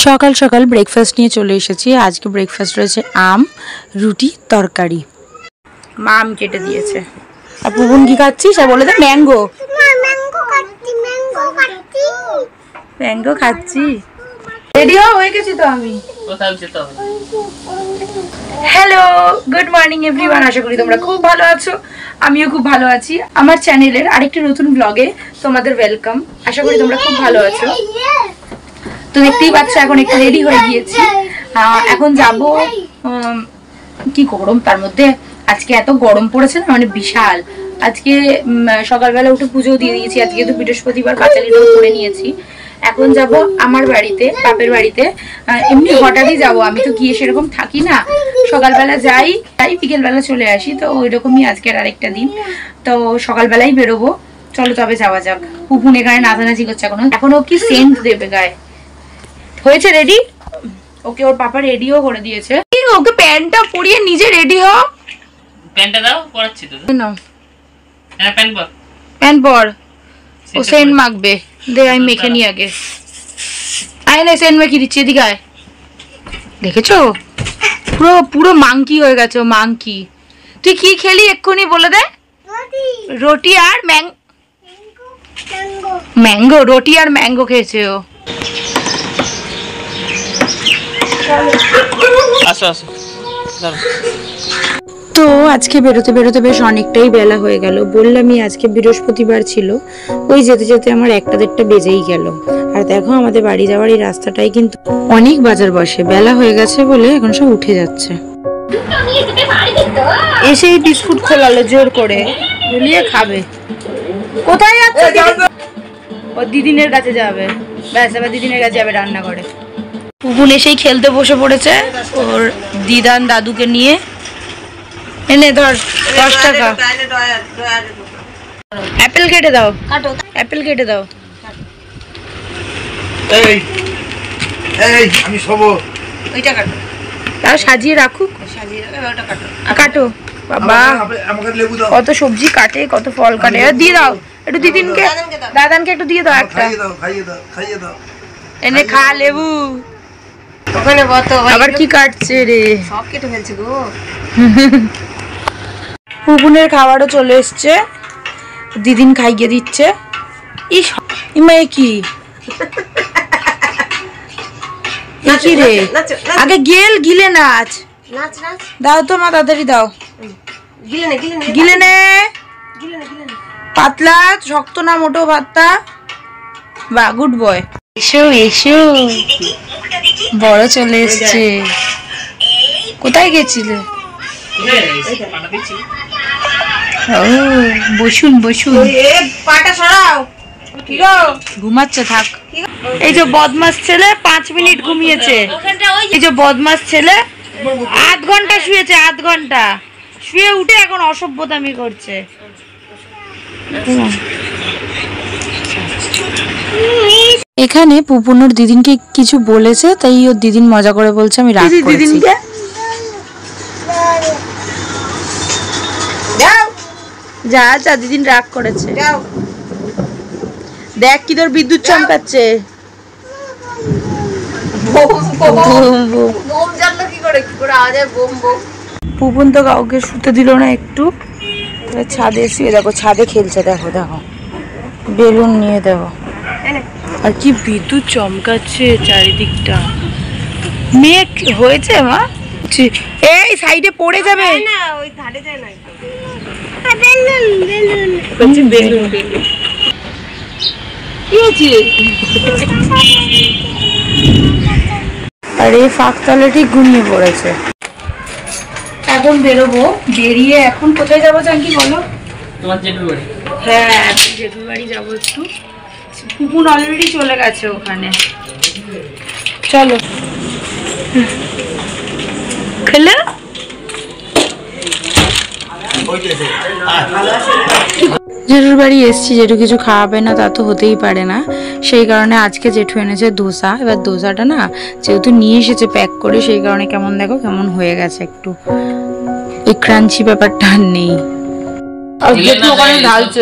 সকাল সকাল ব্রেকফাস্ট নিয়ে চলে এসেছি। আজকে ব্রেকফাস্ট রয়েছে আম, রুটি, তরকারি। মা আম কেটে দিয়েছে। আর পুবন কি খাচ্ছিস? আর বলে দে ম্যাঙ্গো। ম্যাঙ্গো খাচ্ছি। রেডি হয়ে গেছি তো আমি। Hello, good morning everyone. আশা করি তোমরা খুব ভালো আছো, আমিও খুব ভালো আছি। আমার চ্যানেলের আরেকটি নতুন ব্লগে তোমাদের ওয়েলকাম। আশা করি তোমরা খুব ভালো আছো। তো দেখতেই পাচ্ছ এখন একটু রেডি হয়ে গিয়েছি। এখন যাব কি গরম, তার মধ্যে আজকে এত গরম পড়েছে না, মানে বিশাল। আজকে সকালবেলা উঠে পুজো দিয়ে দিয়েছি। আজকে তো বৃহস্পতিবার, পাঁচালিটাও করে নিয়েছি। এখন যাব আমার বাড়িতে, বাপের বাড়িতে। এমনি হঠাৎই যাব, আমি তো গিয়ে সেরকম থাকি না। সকালবেলা যাই, তাই বিকেলবেলা চলে আসি। তো ওই রকমই আজকের আরেকটা দিন। তো সকালবেলাই বেরোবো। চলো তবে যাওয়া যাক। পুপুন এখানে নাচানাচি করছে এখনো কি সেন্ট দেবে গায়ে। হয়েছে রেডি? ওকে ওর পাপা রেডিও করে দিয়েছে। ওকে প্যান্টটা পরিয়ে নিজে রেডি হ। প্যান্টটা দাও, পরাচ্ছি তো। নাও হ্যাঁ, প্যান্ট পর। প্যান্ট পর। ও সেন্ট মাখবে, দে আমি মেখে নি আগে। আয় না, সেন্ট মেখে দিচ্ছি, এদিকে আয়। দেখেছো পুরো পুরো মাংকি হয়ে গেছে ও, মাংকি। তুই কি খেলি এক্ষুনি বলে দে? রুটি আর ম্যাঙ্গো। রুটি আর ম্যাঙ্গো খেয়েছে ও। আসো আসো। তো আজকে বেরোতে বেরোতে বেশ অনেকটাই বেলা হয়ে গেল। বললামই আজকে বৃহস্পতিবার ছিল। ওই যেতে যেতে আমার 1টা-1:30 বেজেই গেল। আর দেখো আমাদের বাড়ি যাওয়ার এই রাস্তাটাই কিন্তু অনেক বাজার বসে। বেলা হয়ে গেছে বলে এখন সব উঠে যাচ্ছে। এসেই বিস্কুট খোলালো জোর করে, বলিয়ে খাবে। কোথায় যাচ্ছে? ও দিদিনের কাছে যাবে। ব্যাস, এবার দিদিনের কাছে যাবে রান্না করে। পুপুন এসেই খেলতে বসে পড়েছে ওর দিদান দাদুকে নিয়ে। এনে ধর 10 টাকা। অ্যাপেল কেটে দাও, অ্যাপেল কেটে দাও। এই এই আমি সব ওইটা কাটো, তাও সাজিয়ে রাখুক। সাজিয়ে রাখো, ওটা কাটো। কাটো বাবা, আমাকে লেবু দাও। কত সবজি কাটে, কত ফল কাটে। দিয়ে দাও একটু দিদিনকে, দাদানকে একটু দিয়ে দাও একটা। খাইয়ে দাও। এনে খা লেবু। ওখানে বতো আবার কি কাটছে রে, সব কেটে ফেলছে গো। পুপুনের খাবারও চলে এসছে, দিদিন খাইয়ে দিচ্ছে। ইমা কি কি রে? আগে গিলে নাচ। দাও তো মা, তাড়াতাড়ি দাও। গিলে নে। পাতলা, শক্ত না মোটো ভাতটা। বা গুড বয়। এসো এসো, বড় চলে এসছে। কোথায় গেছিলে? বসুন বসুন, পাটা সরাও। ঘুমাচ্ছে, থাক। এই যে বদমাস ছেলে 5 মিনিট ঘুমিয়েছে। এই যে বদমাস ছেলে 8 ঘন্টা শুয়েছে, 8 ঘন্টা শুয়ে উঠে এখন অসভ্যতামি করছে। এখানে পুপুনোর দিদিনকে কিছু বলেছে, তাই ওর দিদিন মজা করে বলছে আমি রাগ করেছি। যা যা, দিদিন রাগ করেছে। দেখ কি তোর বিদ্যুৎ চমকাচ্ছে। পুপুন তো কাউকে শুতে দিল না একটু। ছাদে শুয়ে দেখো, ছাদে খেলছে। দেখো দেখো, বেলুন নিয়ে দেখো। আর কি বিদ্যুৎ চমকাচ্ছে চারিদিকটা। মেঘ হয়েছে মা, এই সাইডে পড়ে যাবে না, ওই ধারে যায় না। আর এই ফাঁকতলে ঠিক ঘুমিয়ে পড়েছে। এখন বেরোবো, বেরিয়ে এখন কোথায় যাবো জানকি বলো? তোমার জেঠুর বাড়ি। হ্যাঁ, জেঠুর বাড়ি যাবো একটু। পুপুন অলরেডি চলে গেছে ওখানে। চলো খেলে। জেঠুর বাড়ি এসছি, জেঠু কিছু খাওয়াবে না তা তো হতেই পারে না। সেই কারণে আজকে জেঠু এনেছে ধোসা। এবার ধোসাটা না যেহেতু নিয়ে এসেছে প্যাক করে, সেই কারণে কেমন দেখো কেমন হয়ে গেছে একটু। এই ক্রাঞ্চি ব্যাপারটা আর নেই। জেঠু ওখানে ঢালছে।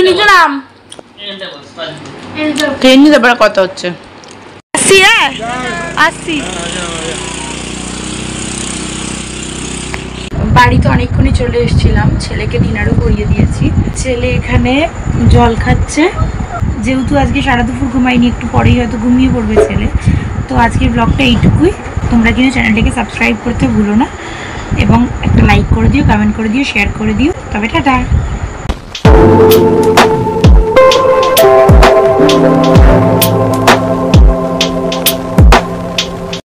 নিচে নাম। ট্রেন নিতে পারে কত হচ্ছে আসছি হ্যাঁ আসছি বাড়িতে অনেকক্ষণই চলে এসেছিলাম ছেলেকে ডিনারও করিয়ে দিয়েছি ছেলে এখানে জল খাচ্ছে যেহেতু আজকে সারা দুপুর ঘুমাইনি একটু পরেই হয়তো ঘুমিয়ে পড়বে ছেলে তো আজকের ব্লগটা এইটুকুই তোমরা কিন্তু চ্যানেলটাকে সাবস্ক্রাইব করতে ভুলো না এবং একটা লাইক করে দিও কমেন্ট করে দিও শেয়ার করে দিও তবে টাটা